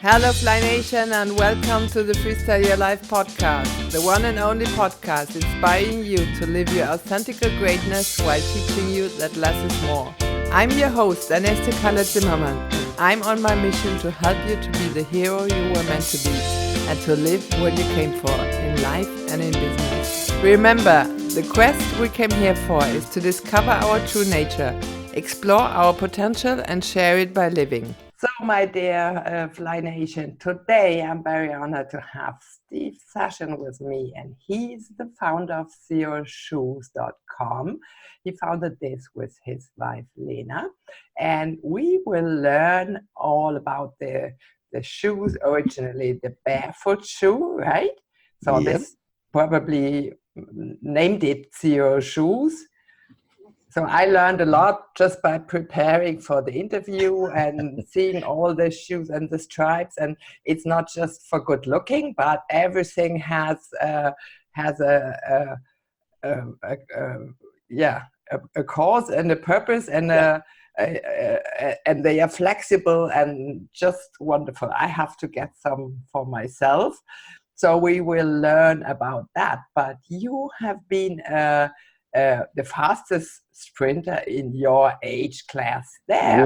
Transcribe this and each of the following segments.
Hello Fly Nation and welcome to the Freestyle Your Life podcast, the one and only podcast inspiring you to live your authentic greatness while teaching you that less is more. I'm your host, Aneste Kalle-Zimmermann, and I'm on my mission to help you to be the hero you were meant to be and to live what you came for in life and in business. Remember, the quest we came here for is to discover our true nature, explore our potential and share it by living. So, my dear Fly Nation, today I'm very honored to have Steve Sashen with me, and he's the founder of XeroShoes.com. He founded this with his wife, Lena, and we will learn all about the shoes, originally the barefoot shoe, right? So this probably named it Xero Shoes. So I learned a lot just by preparing for the interview and seeing all the shoes and the stripes. And it's not just for good looking, but everything has a cause and a purpose, and and they are flexible and just wonderful. I have to get some for myself. So we will learn about that. But you have been the fastest sprinter in your age class there.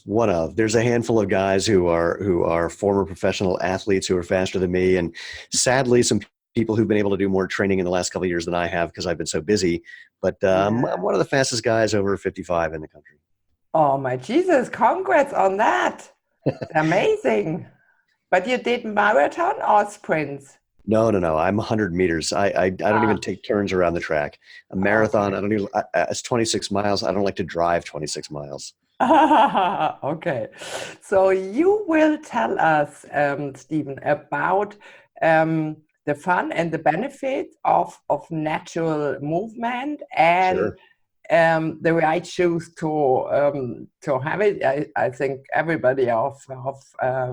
One of. There's a handful of guys who are former professional athletes who are faster than me, and sadly, some people who've been able to do more training in the last couple of years than I have because I've been so busy. But I'm one of the fastest guys over 55 in the country. Oh my Jesus! Congrats on that. Amazing. But you did marathon or sprints? No. I'm 100 meters. I don't even take turns around the track. A marathon, okay. It's 26 miles. I don't like to drive 26 miles. Okay. So you will tell us, Stephen, about the fun and the benefits of natural movement and Sure. The right shoes to have it. I think everybody of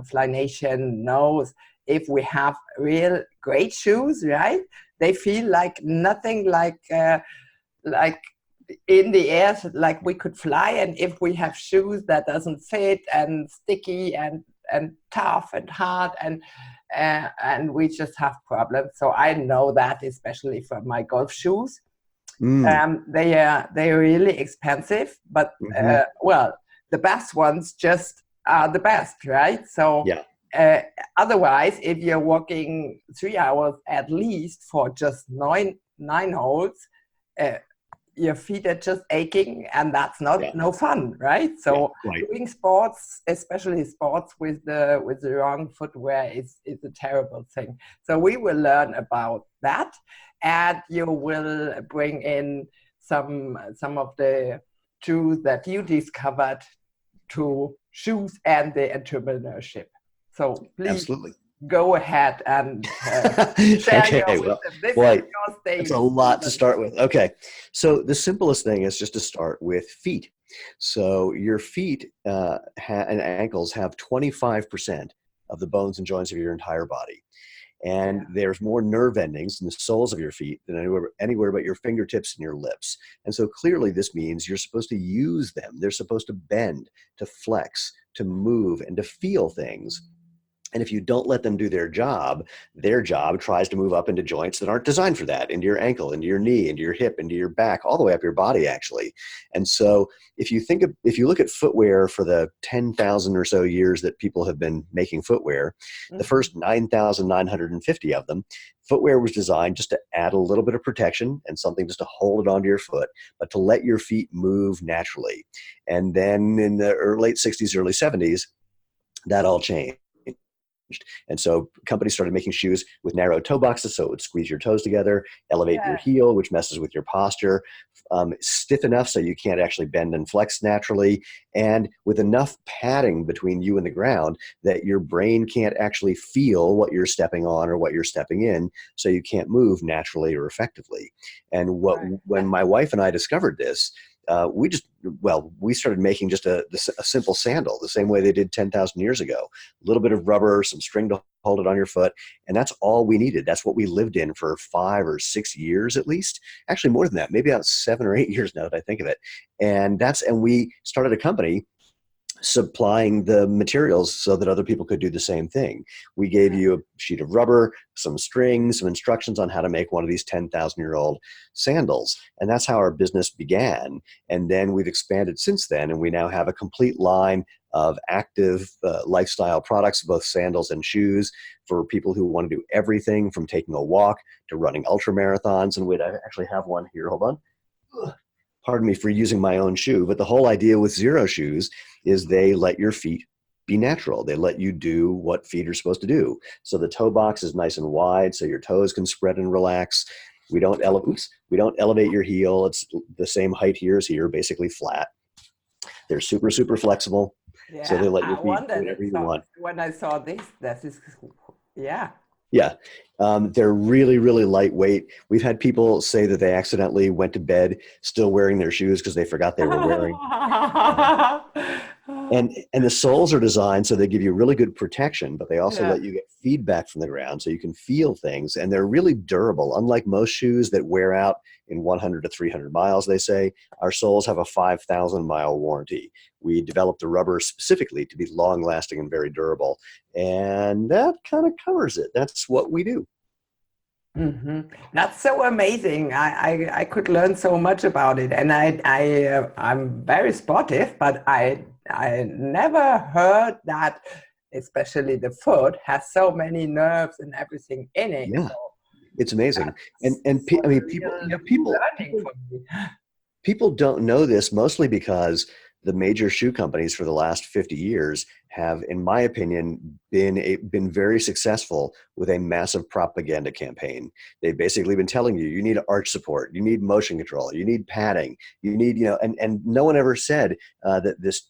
Fly Nation knows, if we have real great shoes, right? They feel like nothing like in the air, like we could fly. And if we have shoes that doesn't fit and sticky and tough and hard and we just have problems. So I know that, especially for my golf shoes. They are really expensive, but the best ones just are the best, right? So otherwise, if you're walking 3 hours at least for just nine holes, your feet are just aching, and that's no fun, right? So doing sports, especially sports with the wrong footwear, is a terrible thing. So we will learn about that, and you will bring in some of the truths that you discovered to shoes and the entrepreneurship. So please go ahead and share your wisdom. This is your stage. It's a lot to start with. Okay. So the simplest thing is just to start with feet. So your feet and ankles have 25% of the bones and joints of your entire body. And there's more nerve endings in the soles of your feet than anywhere but your fingertips and your lips. And so clearly this means you're supposed to use them. They're supposed to bend, to flex, to move, and to feel things. And if you don't let them do their job tries to move up into joints that aren't designed for that, into your ankle, into your knee, into your hip, into your back, all the way up your body, actually. And so if you look at footwear for the 10,000 or so years that people have been making footwear, the first 9,950 of them, footwear was designed just to add a little bit of protection and something just to hold it onto your foot, but to let your feet move naturally. And then in the late 60s, early 70s, that all changed. And so companies started making shoes with narrow toe boxes, so it would squeeze your toes together, elevate your heel, which messes with your posture, stiff enough so you can't actually bend and flex naturally, and with enough padding between you and the ground that your brain can't actually feel what you're stepping on or what you're stepping in, so you can't move naturally or effectively. And when my wife and I discovered this, we started making just a simple sandal, the same way they did 10,000 years ago. A little bit of rubber, some string to hold it on your foot, and that's all we needed. That's what we lived in for 5 or 6 years at least. Actually, more than that, maybe about 7 or 8 years now that I think of it. And we started a company supplying the materials so that other people could do the same thing. We gave you a sheet of rubber, some strings, some instructions on how to make one of these 10,000-year-old sandals. And that's how our business began. And then we've expanded since then, and we now have a complete line of active lifestyle products, both sandals and shoes, for people who want to do everything from taking a walk to running ultra marathons. And I actually have one here. Hold on. Pardon me for using my own shoe, but the whole idea with Xero Shoes is they let your feet be natural. They let you do what feet are supposed to do. So the toe box is nice and wide, so your toes can spread and relax. We don't elevate your heel. It's the same height here as here, basically flat. They're super, super flexible. Yeah, so they let your I feet do wondered whatever you want. when I saw this. That is, yeah. Yeah. They're really, really lightweight. We've had people say that they accidentally went to bed still wearing their shoes because they forgot they were wearing. And the soles are designed so they give you really good protection, but they also let you get feedback from the ground so you can feel things. And they're really durable. Unlike most shoes that wear out in 100 to 300 miles, they say, our soles have a 5,000-mile warranty. We developed the rubber specifically to be long-lasting and very durable. And that kind of covers it. That's what we do. Mm-hmm. That's so amazing. I could learn so much about it, and I'm very sportive, but I never heard that, especially the foot has so many nerves and everything in it. Yeah, so it's amazing. And I mean, people don't know this, mostly because the major shoe companies for the last 50 years have, in my opinion, been very successful with a massive propaganda campaign. They've basically been telling you need arch support, you need motion control, you need padding, you need, and no one ever said that this,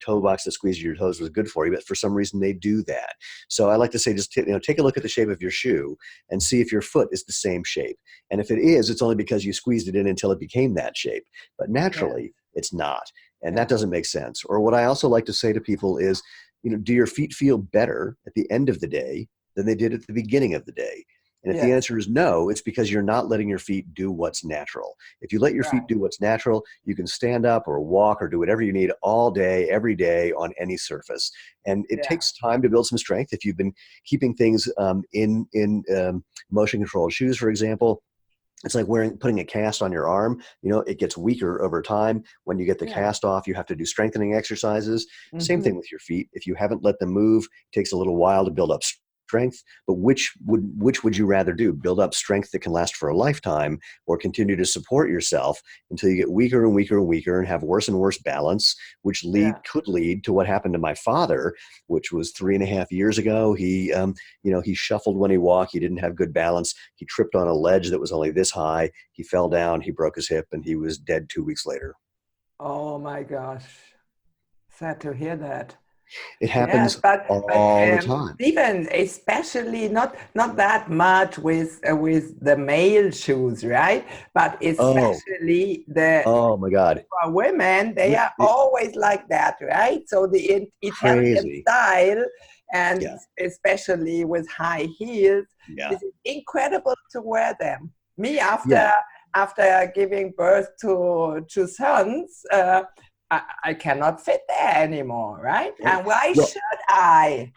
toe box that squeezes your toes was good for you, but for some reason they do that. So I like to say, just take a look at the shape of your shoe and see if your foot is the same shape. And if it is, it's only because you squeezed it in until it became that shape. But naturally, it's not. And that doesn't make sense. Or what I also like to say to people is, do your feet feel better at the end of the day than they did at the beginning of the day? And if the answer is no, it's because you're not letting your feet do what's natural. If you let your feet do what's natural, you can stand up or walk or do whatever you need all day, every day on any surface. And it takes time to build some strength. If you've been keeping things in motion controlled shoes, for example, it's like putting a cast on your arm. It gets weaker over time. When you get the cast off, you have to do strengthening exercises. Mm-hmm. Same thing with your feet. If you haven't let them move, it takes a little while to build up strength. But which would you rather do? Build up strength that can last for a lifetime, or continue to support yourself until you get weaker and weaker and weaker and have worse and worse balance, which could lead to what happened to my father, which was 3.5 years ago. He shuffled when he walked. He didn't have good balance. He tripped on a ledge that was only this high. He fell down. He broke his hip, and he was dead 2 weeks later. Oh my gosh. Sad to hear that. It happens all the time. Stephen, especially not that much with the male shoes, right? But especially oh my God, for women, they are always like that, right? So the Italian style, and especially with high heels, it's incredible to wear them. Me, after giving birth to 2 sons, I cannot fit there anymore, right? And why should I?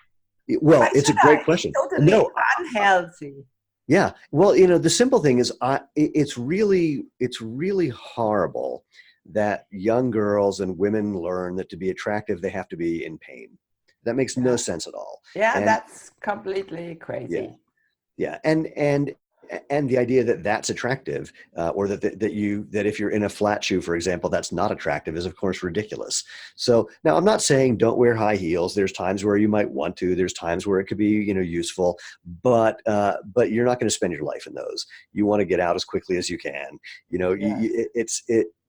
Well, it's a great question. Totally unhealthy. Yeah. Well, the simple thing is, it's really horrible that young girls and women learn that to be attractive, they have to be in pain. That makes no sense at all. Yeah, that's completely crazy. Yeah. And the idea that that's attractive, or that if you're in a flat shoe, for example, that's not attractive, is of course ridiculous. So now I'm not saying don't wear high heels. There's times where you might want to. There's times where it could be useful, but you're not going to spend your life in those. You want to get out as quickly as you can.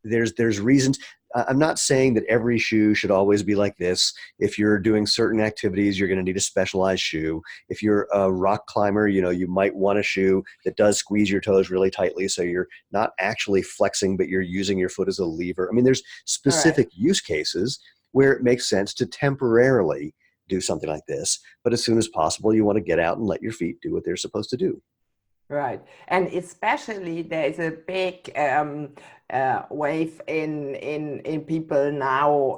There's reasons. I'm not saying that every shoe should always be like this. If you're doing certain activities, you're going to need a specialized shoe. If you're a rock climber, you might want a shoe that does squeeze your toes really tightly, so you're not actually flexing, but you're using your foot as a lever. I mean, there's specific use cases where it makes sense to temporarily do something like this. But as soon as possible, you want to get out and let your feet do what they're supposed to do. Right. And especially there is a big wave in people now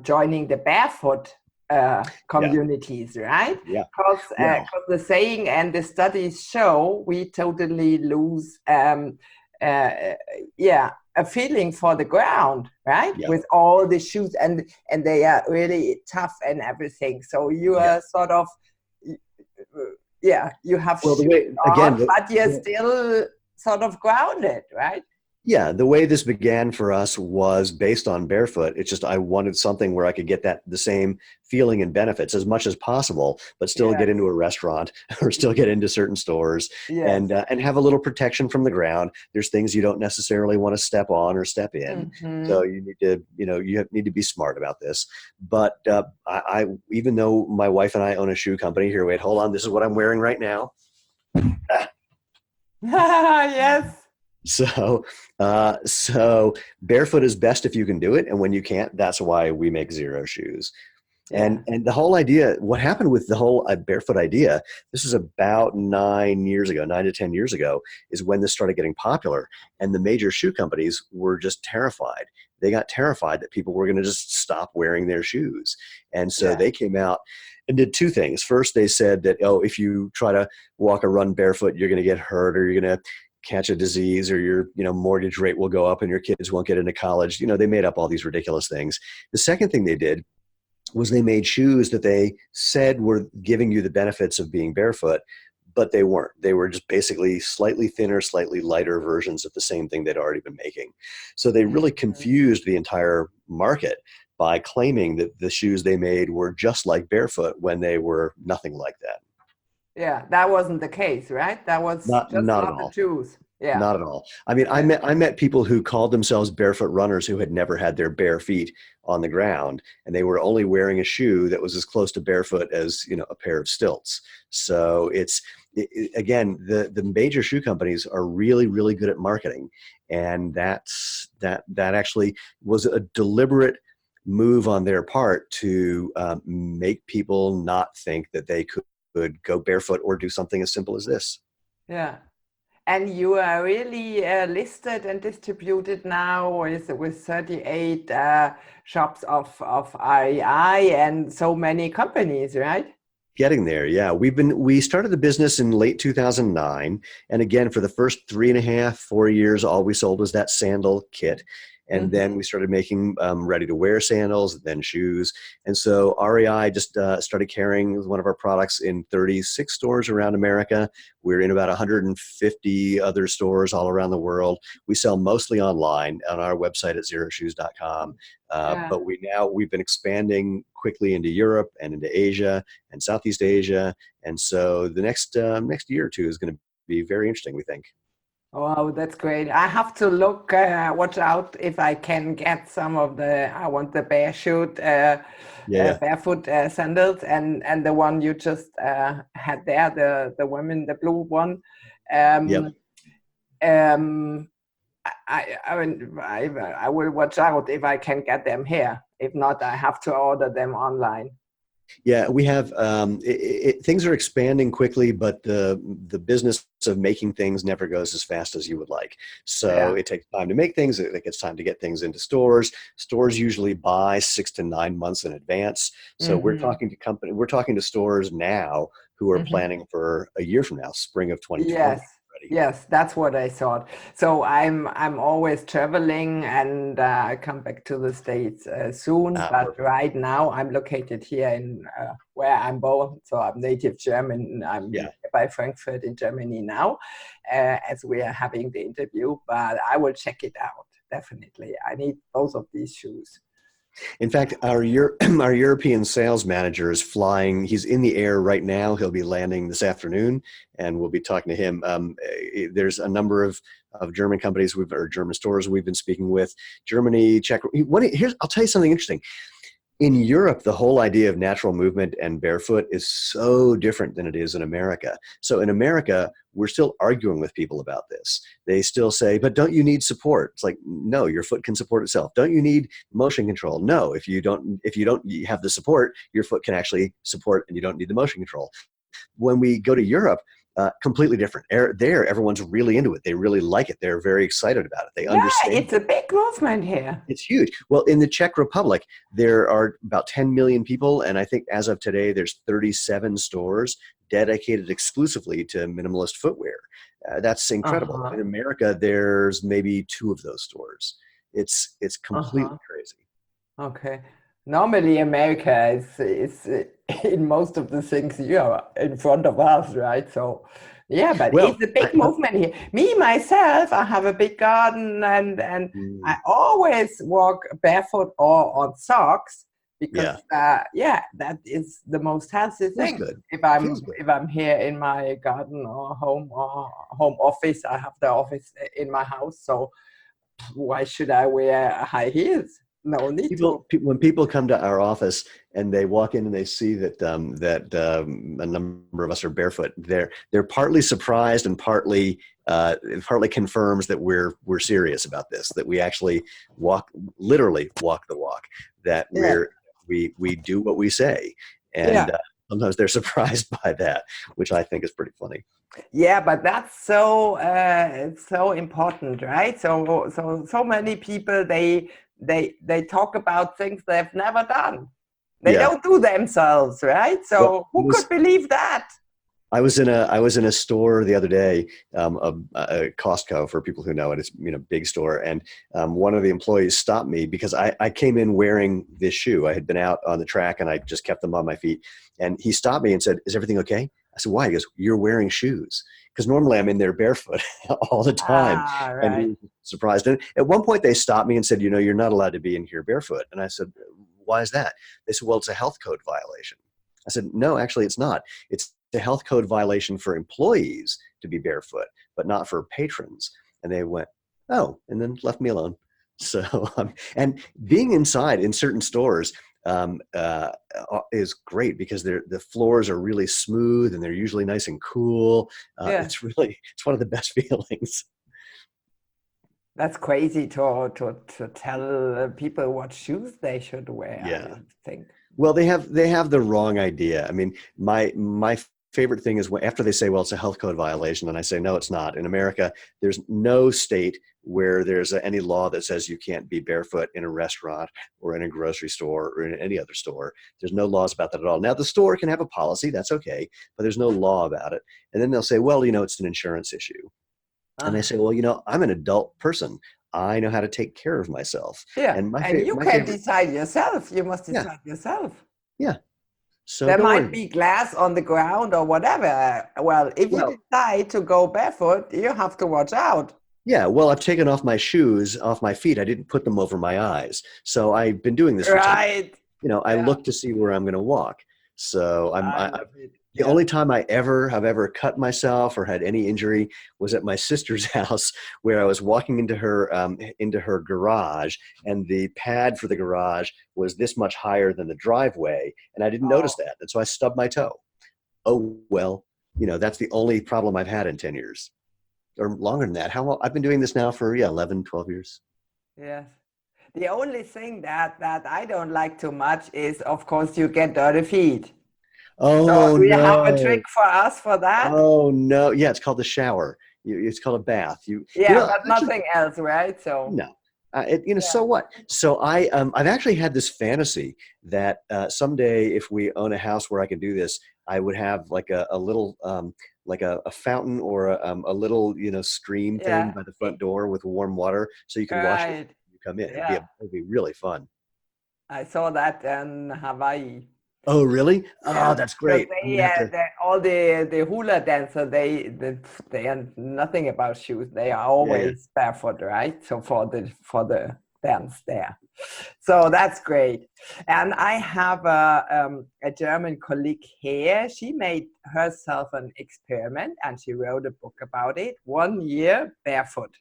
joining the barefoot Yeah. communities, right? Yeah. Because Well, the saying and the studies show we totally lose, uh, yeah, a feeling for the ground, right? yeah. With all the shoes, and they are really tough and everything. So you Yeah. are sort of, yeah, you have Well, the shoes way, again, on, but you're still sort of grounded, right? yeah, the way this began for us was based on barefoot. It's just I wanted something where I could get that the same feeling and benefits as much as possible, but still Yes, get into a restaurant or still get into certain stores yes. and have a little protection from the ground. There's things you don't necessarily want to step on or step in, so Hmm. you need to need to be smart about this. But I even though my wife and I own a shoe company here, wait, hold on, this is what I'm wearing right now. Yes. So barefoot is best if you can do it, and when you can't, that's why we make Xero shoes. Yeah. And the whole idea, what happened with the whole barefoot idea, this is about 9 years ago, 9 to 10 years ago, is when this started getting popular, and the major shoe companies were just terrified. They got terrified that people were going to just stop wearing their shoes, and so Yeah. they came out and did two things. First, they said that, oh, if you try to walk or run barefoot, you're going to get hurt, or you're going to catch a disease, or your mortgage rate will go up and your kids won't get into college. They made up all these ridiculous things. The second thing they did was they made shoes that they said were giving you the benefits of being barefoot, but they weren't. They were just basically slightly thinner, slightly lighter versions of the same thing they'd already been making. So they really Mhm. confused the entire market by claiming that the shoes they made were just like barefoot when they were nothing like that. Yeah, that wasn't the case, right? That was just Not at not the all. truth. Yeah. Not at all. I mean, I Yeah. met people who called themselves barefoot runners who had never had their bare feet on the ground, and they were only wearing a shoe that was as close to barefoot as a pair of stilts. So again, the major shoe companies are really, really good at marketing, and that actually was a deliberate move on their part to make people not think that they could go barefoot or do something as simple as this. Yeah. And you are really listed and distributed now with 38 shops of REI and so many companies, right? Getting there, yeah. We started the business in late 2009, and again, for the first 3.5, 4 years, all we sold was that sandal kit, and Hmm. then we started making ready-to-wear sandals, then shoes, and so REI just started carrying one of our products in 36 stores around America. We're in about 150 other stores all around the world. We sell mostly online on our website at xeroshoes.com. Yeah. But we've been expanding quickly into Europe and into Asia and Southeast Asia, and so the next year or two is going to be very interesting, we think. Wow, that's great. I have to watch out if I can get some of I want the Yeah, yeah, barefoot sandals and the one you just had there, the women, the blue one. yep. Um, um, I will watch out if I can get them here. If not, I have to order them online. Yeah, we have things are expanding quickly, but the business of making things never goes as fast as you would like. So Yeah. it takes time to make things. It takes time to get things into stores. Stores usually buy 6 to 9 months in advance. So Hmm. we're talking to stores now who are Hmm. planning for a year from now, spring of 2020 Yes, already. yes, that's what I thought. So I'm always traveling, and I come back to the States soon. Ah, But perfect. right now I'm located here in where I'm born. So I'm native German. I'm Yeah. by Frankfurt in Germany now, as we are having the interview. But I will check it out definitely. I need both of these shoes. In fact, our European sales manager is flying. He's in the air right now. He'll be landing this afternoon, and we'll be talking to him. There's a number of German companies or German stores we've been speaking with. Germany, Czech. I'll tell you something interesting. In Europe, the whole idea of natural movement and barefoot is so different than it is in America. So in America, we're still arguing with people about this. They still say, but don't you need support? It's like, no, your foot can support itself. Don't you need motion control? No, if you don't have the support, your foot can actually support and you don't need the motion control. When we go to Europe, Completely different. There, everyone's really into it. They really like it. They're very excited about it. They Yeah, understand. it's a big movement here. It's huge. Well, in the Czech Republic, there are about 10 million people, and I think as of today, there's 37 stores dedicated exclusively to minimalist footwear. That's incredible. Uh-huh. In America, there's maybe 2 of those stores. It's completely Uh-huh. crazy. Okay. Normally, America is in most of the things you are in front of us, right? So, yeah, but Well, it's a big movement here. Me myself, I have a big garden, and I always walk barefoot or on socks because, yeah, yeah, that is the most healthy feels thing. good. If Feels good. I'm here in my garden or home office, I have the office in my house, so why should I wear high heels? No need to. When people come to our office and they walk in and they see that a number of us are barefoot, they're partly surprised and partly confirms that we're serious about this. That we actually literally walk the walk. That Yeah. we do what we say, Yeah. and sometimes they're surprised by that, which I think is pretty funny. Yeah, but that's it's so important, right? So many people they talk about things they've never done. They Yeah. don't do themselves, right? Well, So who could believe that? I was in a store the other day, a Costco for people who know it. It's big store, and one of the employees stopped me because I came in wearing this shoe. I had been out on the track and I just kept them on my feet, and he stopped me and said, "Is everything okay?" I said, "Why?" He goes, "You're wearing shoes." Because normally I'm in there barefoot all the time, Ah, and he right. was surprised. And at one point they stopped me and said, "You're not allowed to be in here barefoot." And I said, "Why is that?" They said, "Well, it's a health code violation." I said, "No, actually, it's not. It's a health code violation for employees to be barefoot, but not for patrons." And they went, "Oh," and then left me alone. So, and being inside in certain stores is great because the floors are really smooth and they're usually nice and cool. Yeah. It's one of the best feelings. That's crazy to tell people what shoes they should wear, Yeah. I think. Well, they have the wrong idea. I mean, my favorite thing is after they say, "Well, it's a health code violation," and I say, "No, it's not." In America, there's no state where there's any law that says you can't be barefoot in a restaurant or in a grocery store or in any other store. There's no laws about that at all. Now, the store can have a policy, that's okay, but there's no law about it. And then they'll say, "Well, it's an insurance issue." And I say, "Well, I'm an adult person. I know how to take care of myself." Yeah, And and you my can favorite, decide yourself. You must yeah, decide yourself. yeah. So There don't might worry. be glass on the ground or whatever. Well, if you Well, decide to go barefoot, you have to watch out. yeah, well, I've taken off my shoes off my feet. I didn't put them over my eyes. So I've been doing this for 10 years. Right. I Yeah, look to see where I'm going to walk. So I love it. the Yeah. only time I have ever cut myself or had any injury was at my sister's house, where I was walking into her garage, and the pad for the garage was this much higher than the driveway, and I didn't notice Oh, that, and so I stubbed my toe. Oh well, that's the only problem I've had in 10 years. Or longer than that. How long? I've been doing this now for 11, 12 years. yes. The only thing that I don't like too much is, of course, you get dirty feet. So Oh do you have a no. trick for us for that? Oh no. Yeah, it's called the shower. It's called a bath. Yeah, but Actually, nothing else, right? So, no. yeah. So what? So I've actually had this fantasy that someday, if we own a house where I can do this, I would have like a little like a fountain or a little stream thing Yeah. by the front door with warm water, so you can wash your Right. when you come in. Yeah. It'd be really fun. I saw that in Hawaii. Oh, really? Oh, Yeah, that's because great. I'm gonna have to. all the hula dancers, they are nothing about shoes. They are Yeah, yeah. always barefoot, right? So for the dance there, so that's great. And I have a German colleague here. She made herself an experiment, and she wrote a book about it. 1 year barefoot.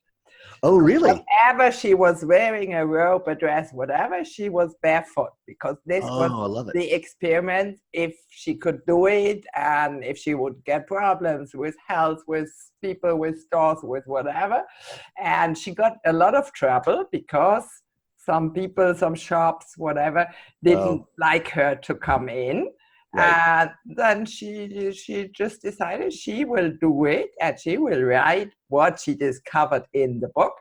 Oh, really? Whatever she was wearing, a robe, a dress, whatever, she was barefoot because this was Oh, I love it. the experiment, if she could do it and if she would get problems with health, with people, with stores, with whatever. And she got a lot of trouble because some people, some shops, whatever, didn't Oh, like her to come in. right. And then she just decided she will do it, and she will write what she discovered in the book.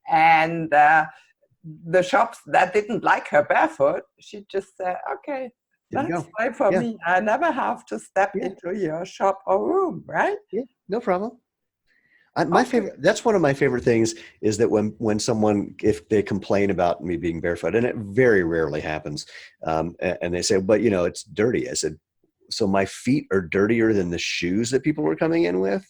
And the shops that didn't like her barefoot, she just said, okay, There you that's go. fine for Yeah, me. I never have to step yeah, into your shop or room, right? yeah. No problem. My Okay. favorite, that's one of my favorite things is that when someone, if they complain about me being barefoot, and it very rarely happens, and they say, but it's dirty. I said, so my feet are dirtier than the shoes that people were coming in with?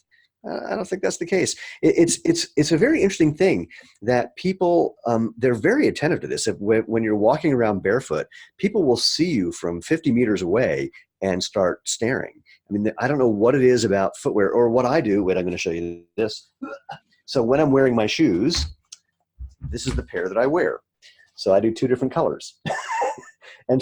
I don't think that's the case. It's a very interesting thing that people, they're very attentive to this. When you're walking around barefoot, people will see you from 50 meters away and start staring. I mean, I don't know what it is about footwear or what I do. Wait, I'm going to show you this. So when I'm wearing my shoes, this is the pair that I wear. So I do two different colors. and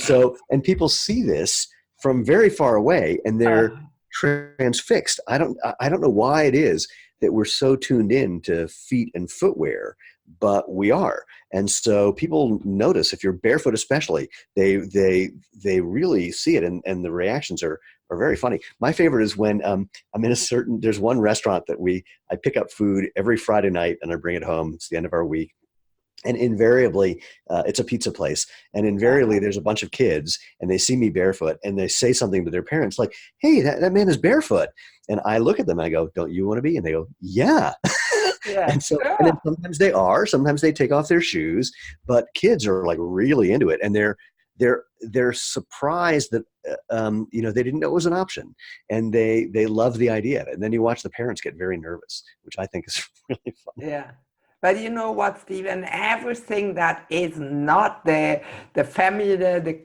people see this from very far away, and they're transfixed. I don't know why it is that we're so tuned in to feet and footwear, but we are. And so people notice if you're barefoot, especially, they really see it, and the reactions are very funny. My favorite is when I'm in there's one restaurant that I pick up food every Friday night and I bring it home. It's the end of our week. And invariably, it's a pizza place. And invariably, there's a bunch of kids, and they see me barefoot, and they say something to their parents like, hey, that man is barefoot. And I look at them, and I go, don't you want to be? And they go, yeah. Yeah. And then sometimes they are. Sometimes they take off their shoes. But kids are like really into it. And they're surprised that, they didn't know it was an option. And they love the idea of it. And then you watch the parents get very nervous, which I think is really fun. Yeah. But you know what, Stephen? Everything that is not the family, the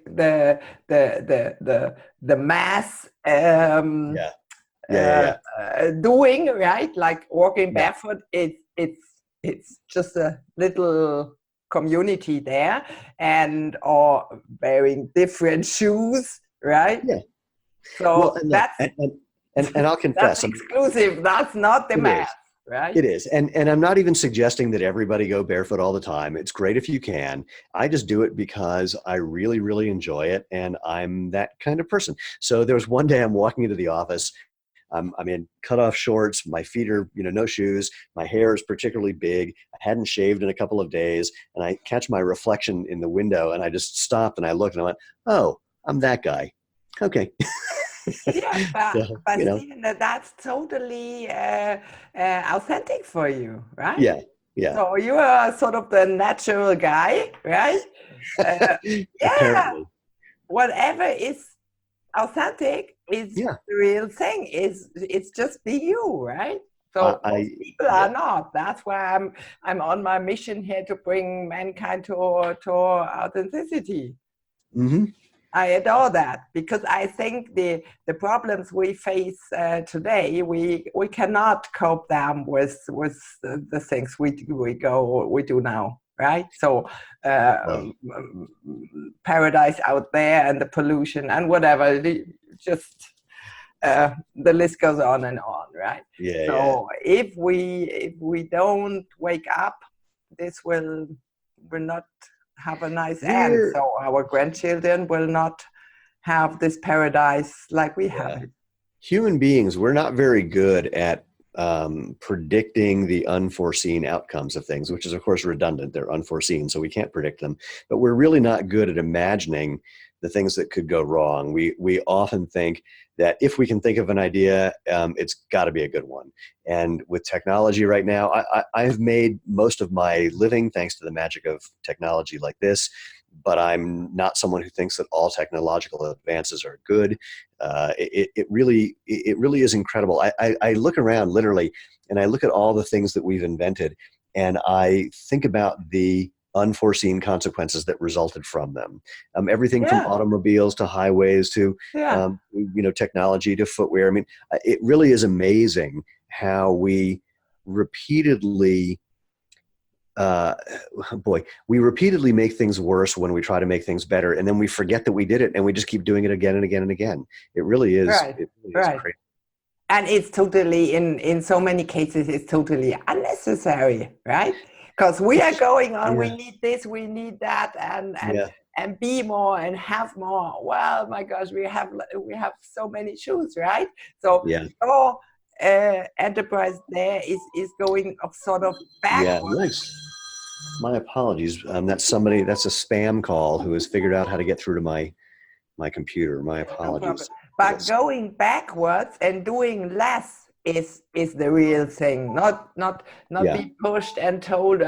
mass Yeah. doing, right? Like walking Yeah. barefoot, it's just a little community there, or wearing different shoes, right? Yeah. So Well, that's and I'll confess, that's exclusive. That's not the it mass, is. right? It is. And I'm not even suggesting that everybody go barefoot all the time. It's great if you can. I just do it because I really, really enjoy it. And I'm that kind of person. So there was one day I'm walking into the office. I'm in cutoff shorts. My feet are, no shoes. My hair is particularly big. I hadn't shaved in a couple of days. And I catch my reflection in the window, and I just stopped and I looked and I went, oh, I'm that guy. Okay. Yeah, So, but Stephen, that's totally authentic for you, right? yeah. So you are sort of the natural guy, right? Yeah, Apparently. whatever is authentic is Yeah. the real thing. It's just be you, right? So most people are not. That's why I'm on my mission here to bring mankind to authenticity. Mm-hmm. I adore that, because I think the problems we face today, we cannot cope them with the things we do now, right? So paradise out there and the pollution and whatever, just the list goes on and on, right? Yeah. So if we don't wake up, this will not have a nice end. So our grandchildren will not have this paradise like we have it. Human beings, we're not very good at predicting the unforeseen outcomes of things, which is of course redundant. They're unforeseen, so we can't predict them. But we're really not good at imagining the things that could go wrong. We often think that if we can think of an idea, it's got to be a good one. And with technology right now, I've made most of my living thanks to the magic of technology like this. But I'm not someone who thinks that all technological advances are good. It really is incredible. I look around literally, and I look at all the things that we've invented, and I think about the unforeseen consequences that resulted from them. Everything from automobiles to highways to technology to footwear. I mean, it really is amazing how we repeatedly make things worse when we try to make things better, and then we forget that we did it, and we just keep doing it again and again and again. It really is. Right. It really is crazy. And it's totally, in so many cases, it's totally unnecessary, right? Because we are going on, we need this, we need that, and and be more and have more. Well, my gosh, we have so many shoes, right? So Yeah. your enterprise there is going of sort of Yeah. backwards. Nice. My apologies. That's a spam call who has figured out how to get through to my computer. My No problem. apologies. But going backwards and doing less is the real thing. Not Yeah. be pushed and told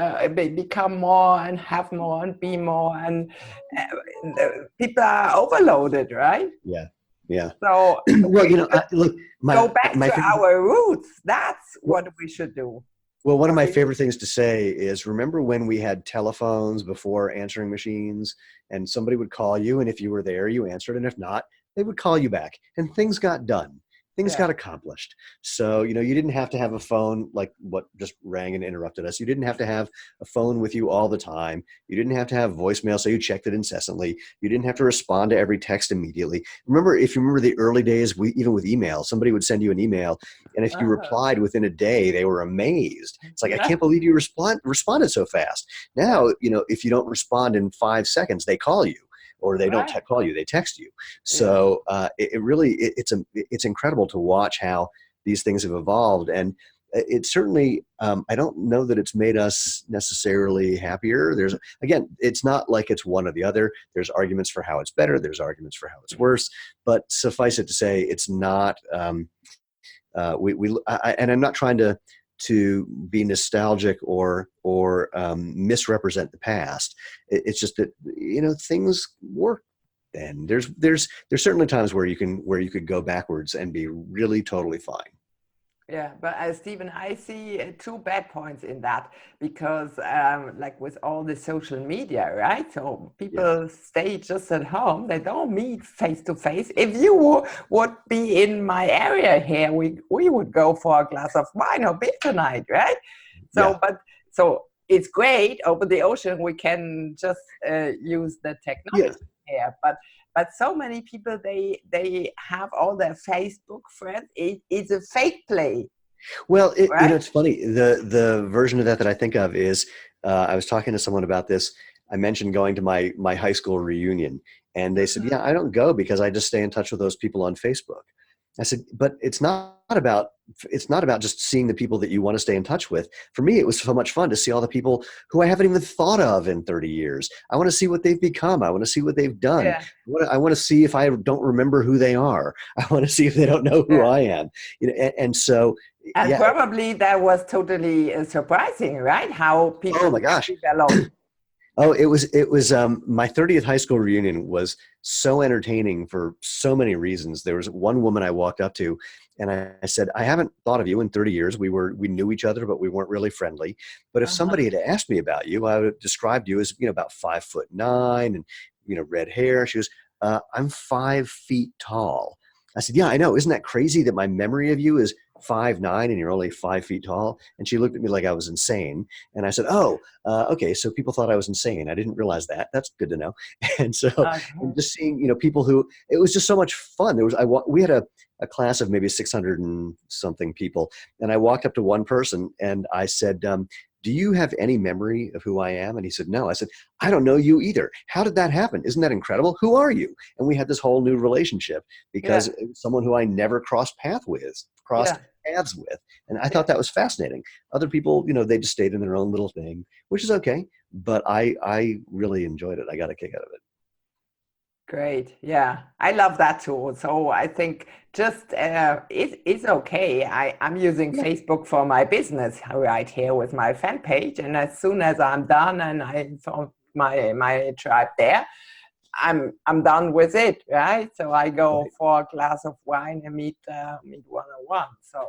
become more and have more and be more, and people are overloaded, right? Yeah. Yeah. So Well, we should look, go back my to favorite. our roots. That's what we should do. Well, one of my Sorry. favorite things to say is remember when we had telephones before answering machines and somebody would call you, and if you were there, you answered, and if not, they would call you back and things got done. Things Yeah. got accomplished. So, you didn't have to have a phone like what just rang and interrupted us. You didn't have to have a phone with you all the time. You didn't have to have voicemail, so you checked it incessantly. You didn't have to respond to every text immediately. If you remember the early days, even with email, somebody would send you an email, and if you replied within a day, they were amazed. It's like, I can't believe you responded so fast. Now, if you don't respond in 5 seconds, they call you. Or they don't call you, they text you. So it's incredible to watch how these things have evolved. And it certainly, I don't know that it's made us necessarily happier. Again, it's not like it's one or the other. There's arguments for how it's better. There's arguments for how it's worse. But suffice it to say, it's not, and I'm not trying to be nostalgic or misrepresent the past. It's just that things work. And there's certainly times where you could go backwards and be really totally fine. Yeah, but Stephen, I see two bad points in that because, like with all the social media, right? So people stay just at home; they don't meet face to face. If you would be in my area here, we would go for a glass of wine or beer tonight, right? So, so it's great over the ocean. We can just use the technology here, but so many people they have all their Facebook friends. It's a fake play. Well, it's funny. The version of that I think of is I was talking to someone about this. I mentioned going to my high school reunion, and they said, "Yeah, I don't go because I just stay in touch with those people on Facebook." I said, "But it's not about just seeing the people that you want to stay in touch with. For me, it was so much fun to see all the people who I haven't even thought of in 30 years. I want to see what they've become. I want to see what they've done. Yeah. I want to see if I don't remember who they are. I want to see if they don't know who I am. And so." And probably that was totally surprising, right? How people oh my gosh. develop. Oh, it was my 30th high school reunion was so entertaining for so many reasons. There was one woman I walked up to and I said, "I haven't thought of you in 30 years. We knew each other, but we weren't really friendly. But if somebody had asked me about you, I would have described you as, about 5'9" and, red hair." She goes, "I'm 5 feet tall." I said, "Yeah, I know. Isn't that crazy that my memory of you is 5'9" and you're only 5 feet tall?" And she looked at me like I was insane. And I said, "Oh, okay. So people thought I was insane. I didn't realize that. That's good to know." And so just seeing, people who, it was just so much fun. We had a class of maybe 600 and something people. And I walked up to one person and I said, "Do you have any memory of who I am?" And he said, "No." I said, "I don't know you either. How did that happen? Isn't that incredible? Who are you?" And we had this whole new relationship because it was someone who I never crossed paths with. And I thought that was fascinating. Other people, they just stayed in their own little thing, which is okay. But I really enjoyed it. I got a kick out of it. Great. Yeah, I love that too. So I think just it's okay. I'm using Facebook for my business right here with my fan page. And as soon as I'm done and I found my tribe there, I'm done with it, right? So I go for a glass of wine and meet one-on-one. So,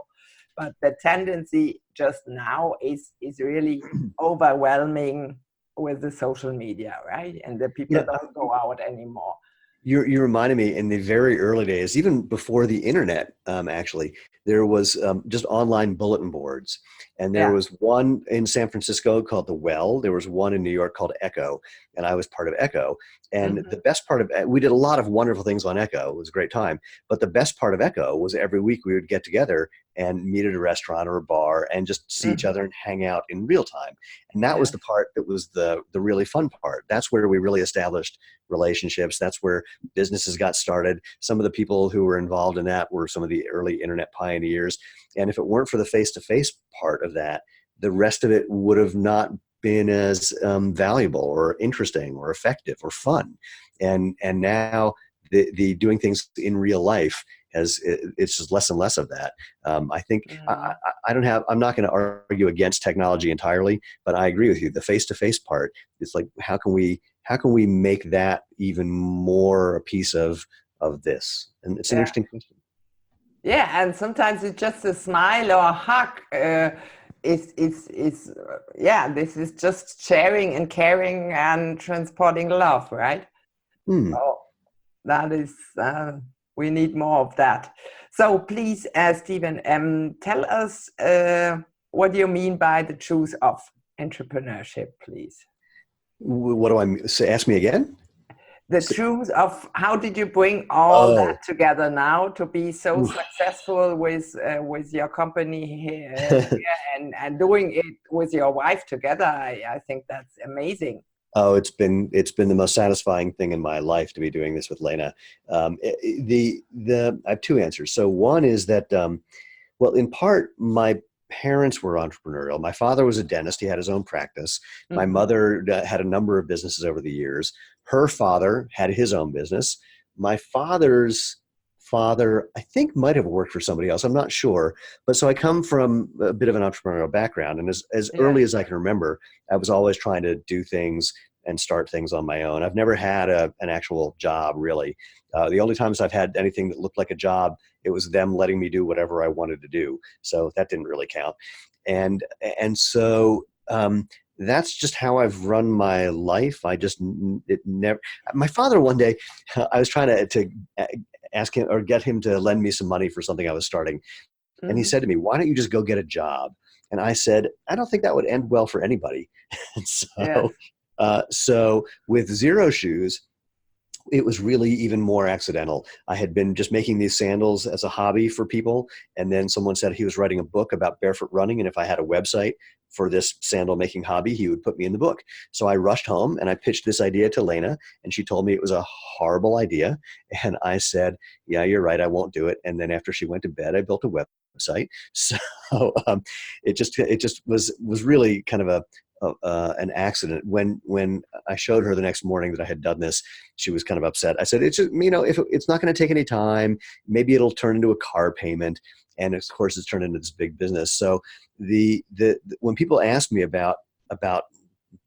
but the tendency just now is really overwhelming with the social media, right? And the people don't go out anymore. You reminded me in the very early days, even before the internet, actually, there was just online bulletin boards. And there Yeah. was one in San Francisco called The Well. There was one in New York called Echo, and I was part of Echo. And Mhm. the best part of we did a lot of wonderful things on Echo. It was a great time. But the best part of Echo was every week we would get together and meet at a restaurant or a bar and just see each Mhm. other and hang out in real time. And that was Yeah. the part that was the really fun part. That's where we really established relationships. That's where businesses got started. Some of the people who were involved in that were some of the early internet pioneers. And if it weren't for the face-to-face part of that, the rest of it would have not been as valuable or interesting or effective or fun. And now the doing things in real life it's just less and less of that. I think Mhm. I'm not going to argue against technology entirely, but I agree with you. The face-to-face part, it's like, how can we make that even more a piece of this? And it's an Yeah. interesting question. Yeah, and sometimes it's just a smile or a hug. Yeah, this is just sharing and caring and transporting love, right? Hmm. Oh, that is, we need more of that. So please, Stephen, tell us what you mean by the truth of entrepreneurship, please. What do I say? Ask me again. The truth of how did you bring all Oh, that together now to be so successful with your company here, and doing it with your wife together? I think that's amazing. oh, it's been the most satisfying thing in my life to be doing this with Lena. I have two answers. So one is that well, in part, my parents were entrepreneurial. My father was a dentist. He had his own practice. My Hmm. mother had a number of businesses over the years. Her father had his own business. My father's father, I think, might have worked for somebody else. I'm not sure. But so I come from a bit of an entrepreneurial background. And as Yeah. early as I can remember, I was always trying to do things and start things on my own. I've never had an actual job, really. The only times I've had anything that looked like a job, it was them letting me do whatever I wanted to do. So that didn't really count. And so that's just how I've run my life. It never. My father one day, I was trying to ask him or get him to lend me some money for something I was starting, and he Hmm. said to me, "Why don't you just go get a job?" And I said, "I don't think that would end well for anybody." And Yes. so with Xero Shoes, it was really even more accidental. I had been just making these sandals as a hobby for people. And then someone said he was writing a book about barefoot running. And if I had a website for this sandal making hobby, he would put me in the book. So I rushed home and I pitched this idea to Lena, and she told me it was a horrible idea. And I said, yeah, you're right, I won't do it. And then after she went to bed, I built a website. So it just was really kind of an accident. When I showed her the next morning that I had done this, she was kind of upset. I said, it's just, if it's not going to take any time, maybe it'll turn into a car payment. And of course, it's turned into this big business. So when people ask me about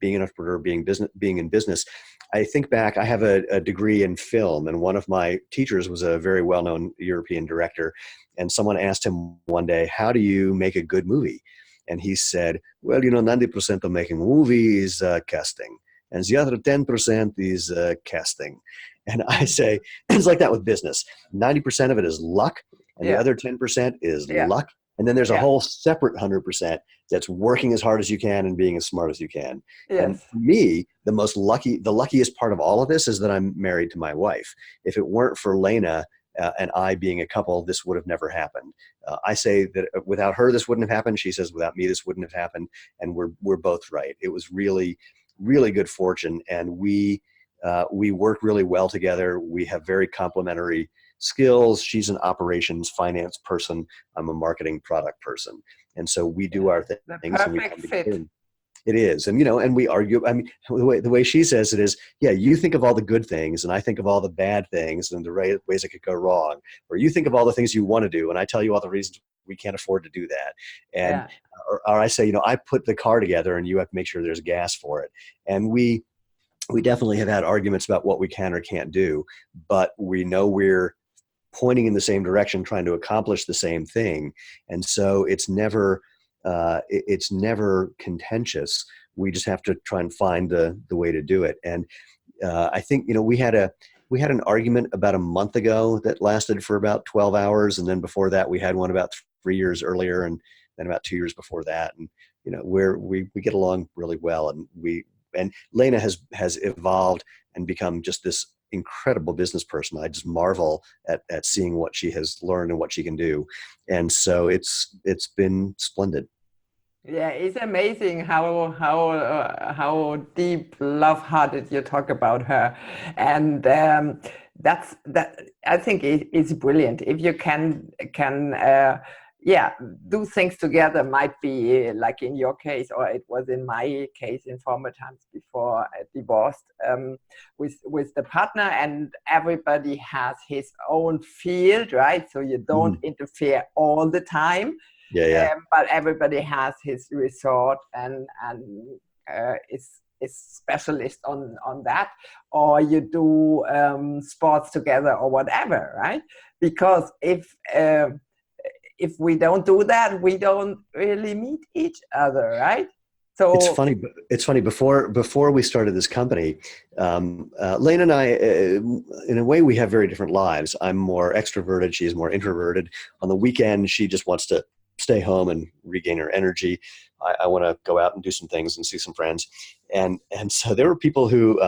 being an entrepreneur, being in business, I think back. I have a degree in film, and one of my teachers was a very well-known European director. And someone asked him one day, "How do you make a good movie?" And he said, "Well, 90% of making a movie is casting, and the other 10% is casting." And I Mm. say, it's like that with business. 90% of it is luck, and the Yeah. other 10% is Yeah. luck. And then there's a Yeah. whole separate 100% that's working as hard as you can and being as smart as you can. And Yes. for me, the luckiest part of all of this is that I'm married to my wife. If it weren't for Lena and I being a couple, this would have never happened. I say that without her, this wouldn't have happened. She says without me, this wouldn't have happened. And we're both right. It was really, really good fortune, and we work really well together. We have very complementary skills. She's an operations finance person. I'm a marketing product person. And so we do our The things and we perfect come together. fit. It is. And we argue. I mean, the way she says it is, yeah, you think of all the good things and I think of all the bad things and the ways it could go wrong. Or you think of all the things you want to do and I tell you all the reasons we can't afford to do that. And, Yeah. or I say, I put the car together and you have to make sure there's gas for it. And we definitely have had arguments about what we can or can't do, but we know we're pointing in the same direction, trying to accomplish the same thing. And so it's never contentious. We just have to try and find the way to do it. And I think, we had an argument about a month ago that lasted for about 12 hours. And then before that, we had one about 3 years earlier, and then about 2 years before that. And, you know, we get along really well. And Lena has evolved and become just this incredible business person. I just marvel at seeing what she has learned and what she can do. And so it's been splendid. Yeah, it's amazing how deep, love-hearted you talk about her, and that I think it's brilliant if you can yeah, do things together. Might be like in your case, or it was in my case in former times before I divorced, with the partner, and everybody has his own field, right? So you don't interfere all the time. Yeah, yeah. But everybody has his resort and is specialist on that, or you do sports together or whatever, right? Because if we don't do that, we don't really meet each other, right? So it's funny. Before we started this company, Lane and I, in a way, we have very different lives. I'm more extroverted. She's more introverted. On the weekend, she just wants to stay home and regain her energy. I want to go out and do some things and see some friends. And so there were people who,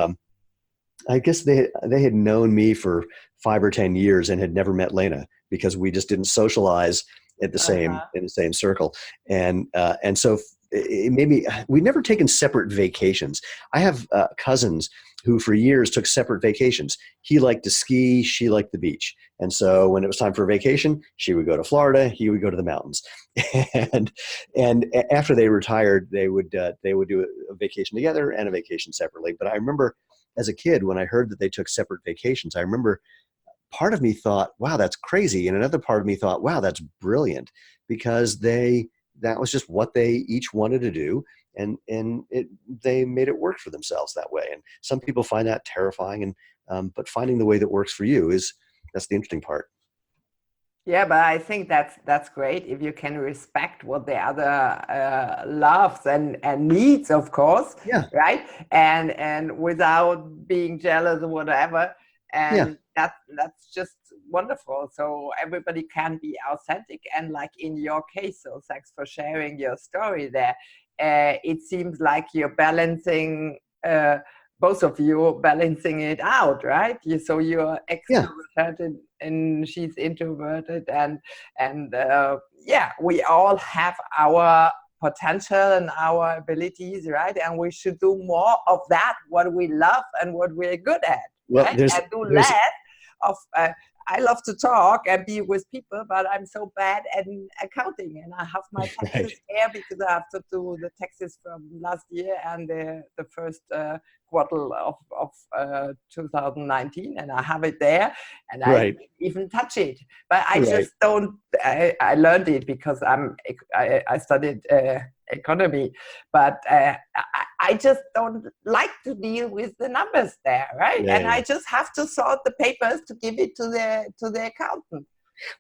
I guess they had known me for 5 or 10 years and had never met Lena, because we just didn't socialize at the same in the same circle. And so maybe we've never taken separate vacations. I have cousins who for years took separate vacations. He liked to ski, she liked the beach. And so when it was time for a vacation, she would go to Florida, he would go to the mountains. and after they retired, they would do a vacation together and a vacation separately. But I remember as a kid, when I heard that they took separate vacations, I remember part of me thought, wow, that's crazy. And another part of me thought, wow, that's brilliant, because that was just what they each wanted to do. And they made it work for themselves that way. And some people find that terrifying, but finding the way that works for you that's the interesting part. Yeah, but I think that's great if you can respect what the other loves and needs, of course, Yeah. right? And without being jealous or whatever. And that's just wonderful. So everybody can be authentic, and like in your case, so thanks for sharing your story there. It seems like you're balancing, both of you balancing it out, right? So you're extroverted and she's introverted, and yeah, we all have our potential and our abilities, right? And we should do more of that, what we love and what we're good at. Well, right? And do less of I love to talk and be with people, but I'm so bad at accounting, and I have my taxes here because I have to do the taxes from last year and the first quarter of 2019, and I have it there, and I don't even touch it. But I just don't. I learned it because I studied economy, but I just don't like to deal with the numbers there, right? And I just have to sort the papers to give it to the accountant.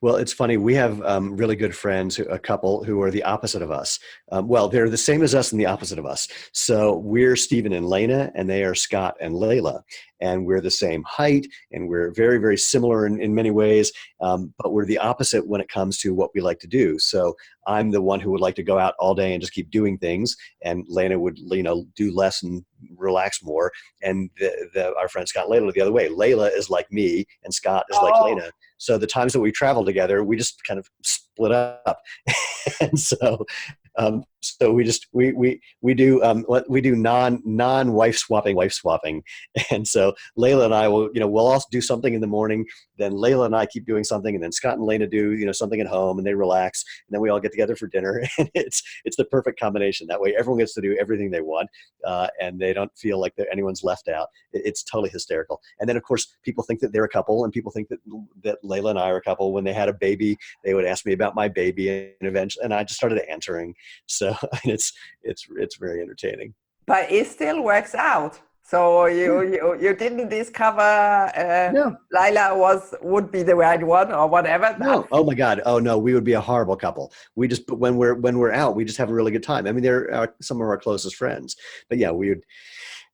Well, it's funny. We have really good friends, a couple who are the opposite of us. Well, they're the same as us and the opposite of us. So we're Stephen and Lena, and they are Scott and Layla. And we're the same height, and we're very, very similar in many ways. But we're the opposite when it comes to what we like to do. So I'm the one who would like to go out all day and just keep doing things. And Lena would, do less and relax more. And our friend Scott and Layla the other way. Layla is like me, and Scott is like Lena. So the times that we travel together, we just kind of split up. And so we do non wife swapping. And so Layla and I will, we'll also do something in the morning. Then Layla and I keep doing something, and then Scott and Lena do, something at home, and they relax, and then we all get together for dinner. And it's the perfect combination. That way everyone gets to do everything they want, and they don't feel like anyone's left out. It's totally hysterical. And then of course people think that they're a couple, and people think that Layla and I are a couple. When they had a baby, they would ask me about my baby, and I just started answering. So it's very entertaining. But it still works out. So you didn't discover Lila would be the right one or whatever. No. Oh my God. Oh no, we would be a horrible couple. But when we're out, we just have a really good time. I mean, they're some of our closest friends. But yeah,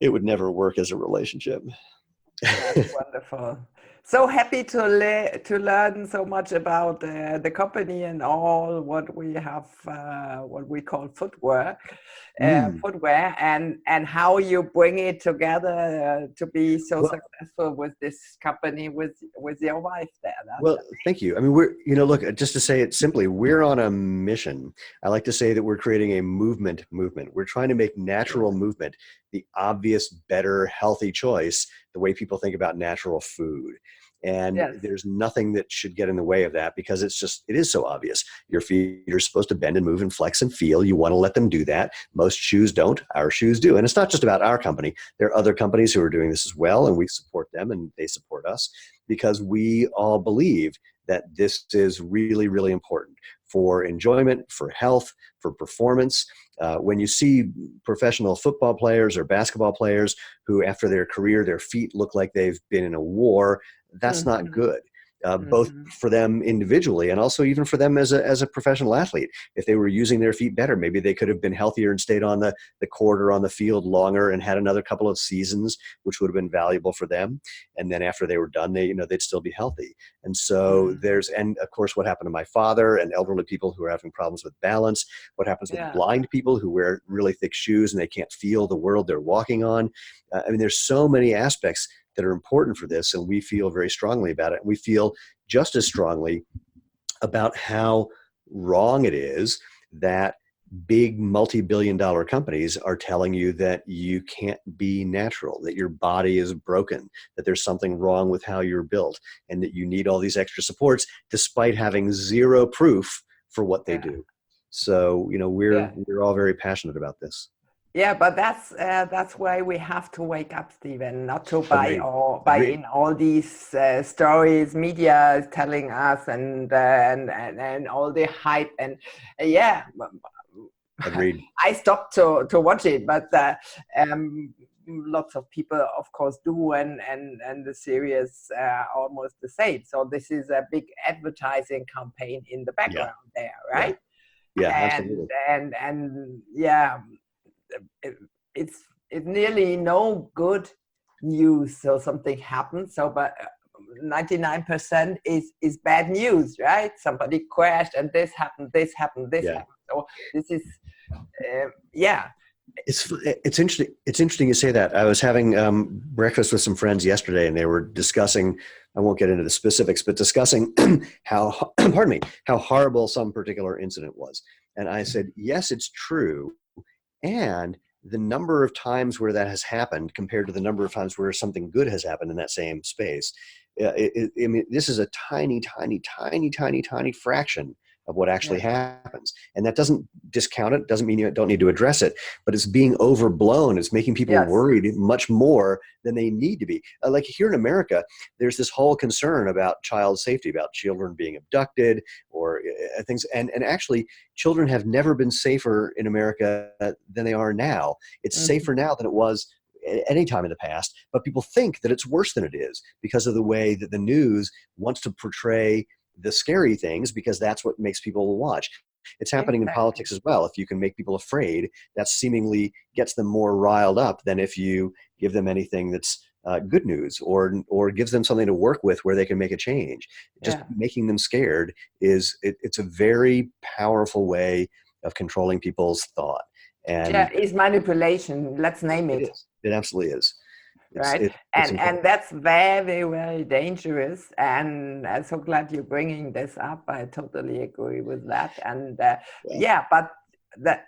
it would never work as a relationship. That's wonderful. So happy to learn so much about the company and all what we have, what we call footwear, Mm. and how you bring it together to be so Well, successful with this company with your wife there. Well, thank you. I mean, look, just to say it simply, we're on a mission. I like to say that we're creating a movement. We're trying to make natural movement the obvious, better, healthy choice, the way people think about natural food. And Yes. there's nothing that should get in the way of that because it is so obvious. Your feet are supposed to bend and move and flex and feel. You want to let them do that. Most shoes don't. Our shoes do. And it's not just about our company. There are other companies who are doing this as well, and we support them and they support us, because we all believe that this is really, really important for enjoyment, for health, for performance. When you see professional football players or basketball players who, after their career, their feet look like they've been in a war, that's not Mm-hmm. good. Both Mm-hmm. for them individually and also even for them as a professional athlete. If they were using their feet better, maybe they could have been healthier and stayed on the court or on the field longer and had another couple of seasons, which would have been valuable for them. And then after they were done, they'd still be healthy. And so and of course, what happened to my father and elderly people who are having problems with balance, what happens with Yeah. blind people who wear really thick shoes and they can't feel the world they're walking on. I mean, there's so many aspects that are important for this, and we feel very strongly about it. We feel just as strongly about how wrong it is that big multi-billion-dollar companies are telling you that you can't be natural, that your body is broken, that there's something wrong with how you're built, and that you need all these extra supports despite having zero proof for what they do. So, we're all very passionate about this. Yeah, but that's why we have to wake up, Stephen, not to buy Agreed. in all these stories media is telling us and all the hype and yeah. Agreed. I stopped to watch it, but lots of people, of course, do, and the series almost the same. So this is a big advertising campaign in the background there, right? Yeah, and absolutely. and yeah. It's nearly no good news. So something happens. So, but 99% is bad news, right? Somebody crashed, and this happened. So this is, yeah. It's interesting. It's interesting you say that. I was having breakfast with some friends yesterday, and they were discussing. I won't get into the specifics, but discussing how, pardon me, how horrible some particular incident was. And I said, yes, it's true. And the number of times where that has happened compared to the number of times where something good has happened in that same space, I mean, this is a tiny, tiny, tiny, tiny, tiny fraction of what actually happens. And that doesn't discount it, doesn't mean you don't need to address it, but it's being overblown. It's making people worried much more than they need to be. Like here in America, there's this whole concern about child safety, about children being abducted or things. And actually, children have never been safer in America than they are now. It's safer now than it was at any time in the past, but people think that it's worse than it is because of the way that the news wants to portray the scary things, because that's what makes people watch. It's happening in politics as well. If you can make people afraid, that seemingly gets them more riled up than if you give them anything that's good news or gives them something to work with where they can make a change. Just making them scared it's a very powerful way of controlling people's thought. And it's manipulation. Let's name it. It is. It absolutely is. Right. And that's very, very dangerous. And I'm so glad you're bringing this up. I totally agree with that. And but that,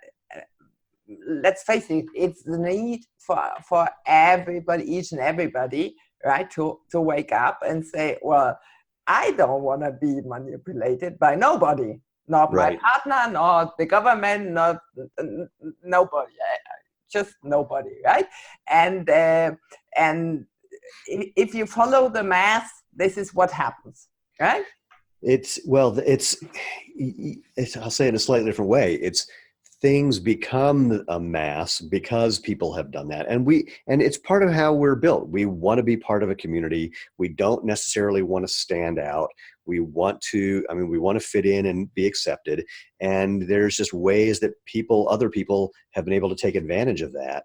let's face it, it's the need for everybody, each and everybody, right, to wake up and say, well, I don't want to be manipulated by nobody, not my partner, not the government, not nobody. Just nobody, right? And if you follow the math, this is what happens, right? I'll say it in a slightly different way. It's things become a mass because people have done that. And it's part of how we're built. We want to be part of a community. We don't necessarily want to stand out. We want to fit in and be accepted. And there's just ways that other people have been able to take advantage of that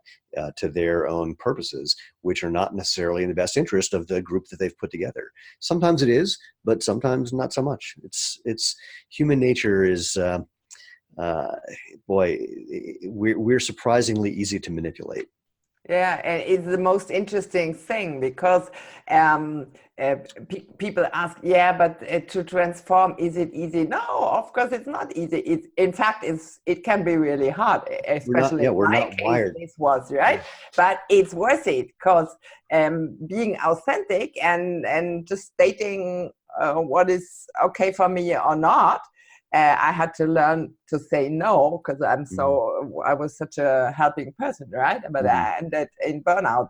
to their own purposes, which are not necessarily in the best interest of the group that they've put together. Sometimes it is, but sometimes not so much. It's human nature is, we're surprisingly easy to manipulate. Yeah, and it's the most interesting thing because people ask, yeah, but to transform, is it easy? No, of course it's not easy. In fact, it can be really hard, especially we're in my not case, wired. this was, right? But it's worth it because being authentic and just stating what is okay for me or not, I had to learn to say no because I was such a helping person, right? But I ended in burnout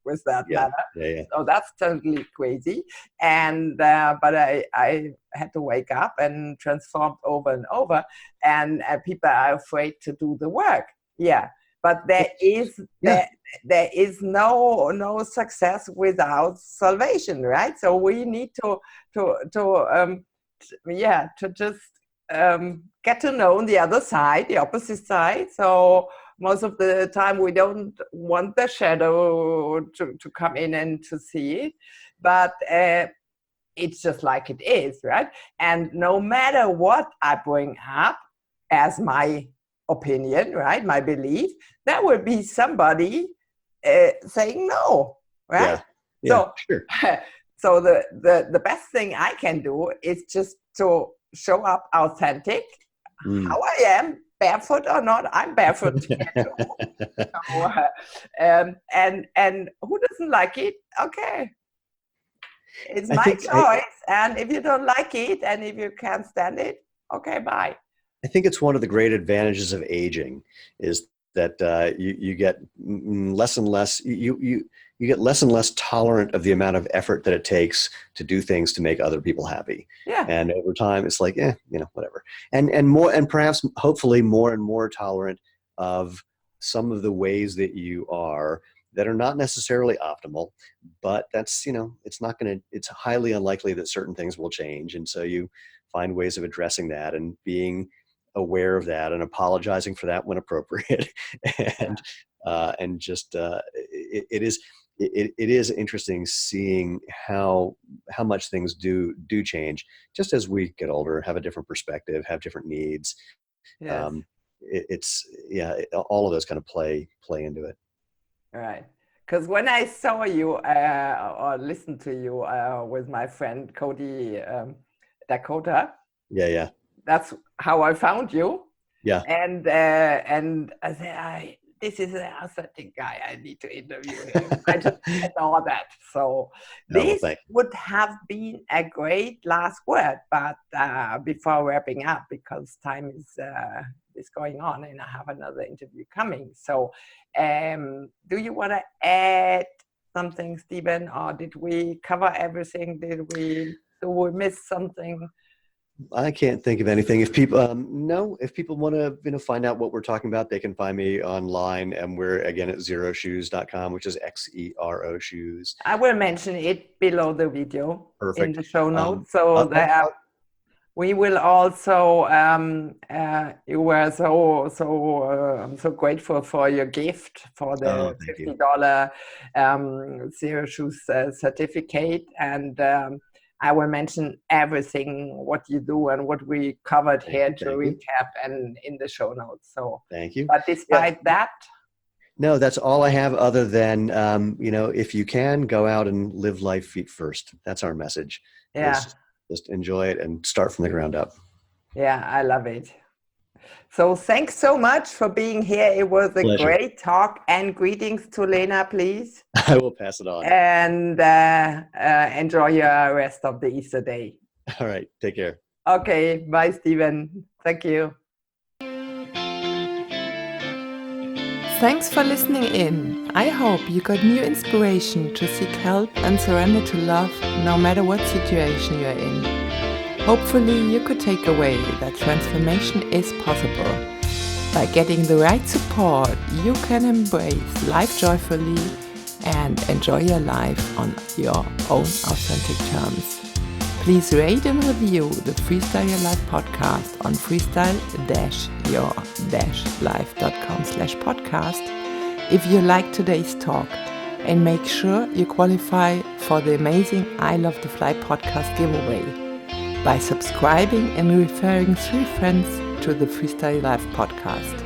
with that matter. Yeah. So that's totally crazy. And but I had to wake up and transform over and over. And people are afraid to do the work. Yeah, but there is no success without salvation, right? So we need to just get to know the other side, the opposite side. So most of the time we don't want the shadow to come in and to see it, but it's just like it is, right? And no matter what I bring up as my opinion, right, my belief, there will be somebody saying no, right? Yeah, sure. So the best thing I can do is just to show up authentic, how I am, barefoot or not. I'm barefoot here too. So, and who doesn't like it? Okay, it's my choice. And if you don't like it, and if you can't stand it, okay, bye. I think it's one of the great advantages of aging is that you get less and less. You get less and less tolerant of the amount of effort that it takes to do things to make other people happy. Yeah. And over time, it's like, whatever. And more, and perhaps, hopefully, more and more tolerant of some of the ways that you are that are not necessarily optimal. But that's, it's highly unlikely that certain things will change. And so you find ways of addressing that and being aware of that and apologizing for that when appropriate. And just it is interesting seeing how much things do change just as we get older, have a different perspective, have different needs. Yes. All of those kind of play into it. Right. Because when I saw you or listened to you with my friend Cody Dakota, that's how I found you. Yeah. And I said, this is an authentic guy. I need to interview him. I just saw that. So this would have been a great last word, but before wrapping up, because time is going on and I have another interview coming. So do you want to add something, Stephen, or did we cover everything? Did we miss something? I can't think of anything. If people if people want to find out what we're talking about, they can find me online, and we're again at xeroshoes.com, which is Xero Shoes. I will mention it below the video. Perfect. In the show notes. We will also. You were I'm so grateful for your gift for the $50 Xero Shoes certificate, and I will mention everything what you do and what we covered here to recap and in the show notes. So thank you. But despite that, no, that's all I have. Other than if you can go out and live life feet first. That's our message. Yeah. Just enjoy it and start from the ground up. Yeah, I love it. So thanks so much for being here. It was a great talk, and greetings to Lena, please. I will pass it on. And enjoy your rest of the Easter day. All right. Take care. Okay. Bye, Stephen. Thank you. Thanks for listening in. I hope you got new inspiration to seek help and surrender to love no matter what situation you're in. Hopefully you could take away that transformation is possible. By getting the right support, you can embrace life joyfully and enjoy your life on your own authentic terms. Please rate and review the Freestyle Your Life podcast on freestyle-your-life.com/podcast if you like today's talk, and make sure you qualify for the amazing I Love to Fly podcast giveaway by subscribing and referring 3 friends to the Freestyle Your Life podcast.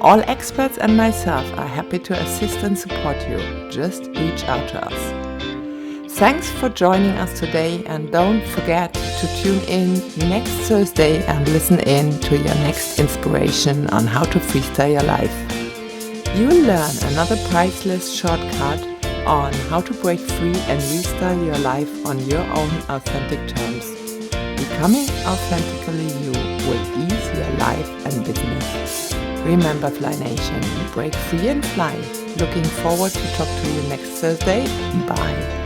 All experts and myself are happy to assist and support you. Just reach out to us. Thanks for joining us today, and don't forget to tune in next Thursday and listen in to your next inspiration on how to freestyle your life. You will learn another priceless shortcut on how to break free and restyle your life on your own authentic terms. Becoming authentically you will ease your life and business. Remember, Fly Nation, break free and fly. Looking forward to talk to you next Thursday. Bye.